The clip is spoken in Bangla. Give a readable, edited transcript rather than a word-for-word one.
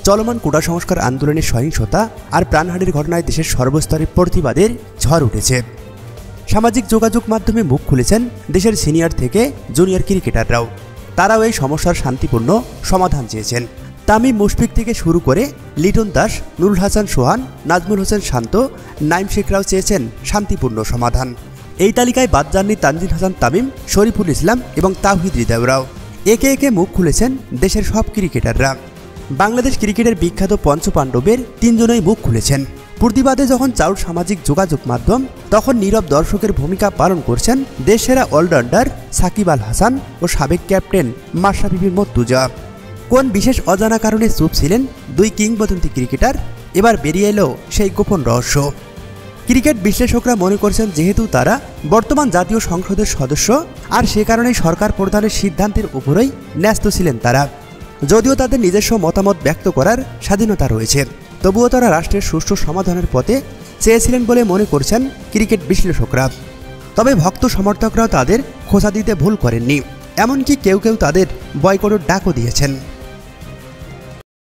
চলমান কোটা সংস্কার আন্দোলনের সহিংসতা আর প্রাণহানির ঘটনায় দেশের সর্বস্তরে প্রতিবাদের ঝড় উঠেছে। সামাজিক যোগাযোগ মাধ্যমে মুখ খুলেছেন দেশের সিনিয়র থেকে জুনিয়র ক্রিকেটাররাও। তারাও এই সমস্যার শান্তিপূর্ণ সমাধান চেয়েছেন। তামিম মুশফিক থেকে শুরু করে লিটন দাস, নুরুল হাসান সোহান, নাজমুল হোসেন শান্ত, নাইম শেখরাও চেয়েছেন শান্তিপূর্ণ সমাধান। এই তালিকায় বাদ যাননি তানজিদ হাসান তামিম, শরীফুল ইসলাম এবং তাওহিদ হৃদয়রাও। একে একে মুখ খুলেছেন দেশের সব ক্রিকেটাররা। বাংলাদেশ ক্রিকেটের বিখ্যাত পঞ্চপাণ্ডবের তিনজনই মুখ খুলেছেন। প্রতিবাদে যখন চাউর সামাজিক যোগাযোগ মাধ্যম, তখন নীরব দর্শকের ভূমিকা পালন করছেন দেশসেরা অলরাউন্ডার সাকিব আল হাসান ও সাবেক ক্যাপ্টেন মাশরাফি বিন মুর্তজা। কোন বিশেষ অজানা কারণে চুপ ছিলেন দুই কিংবদন্তি ক্রিকেটার, এবার বেরিয়ে এলো সেই গোপন রহস্য। ক্রিকেট বিশ্লেষকরা মনে করছেন যেহেতু তারা বর্তমান জাতীয় সংসদের সদস্য, আর সে কারণেই সরকার প্রধানের সিদ্ধান্তের উপরেই ন্যস্ত ছিলেন তারা। যদিও তাদের নিজস্ব মতামত ব্যক্ত করার স্বাধীনতা রয়েছে, তবুও তারা রাষ্ট্রের সুষ্ঠু সমাধানের পথে চেয়েছিলেন বলে মনে করছেন ক্রিকেট বিশ্লেষকরা। তবে ভক্ত সমর্থকরাও তাদের খোঁচা দিতে ভুল করেননি, এমনকি কেউ কেউ তাদের বয়কটের ডাকও দিয়েছেন।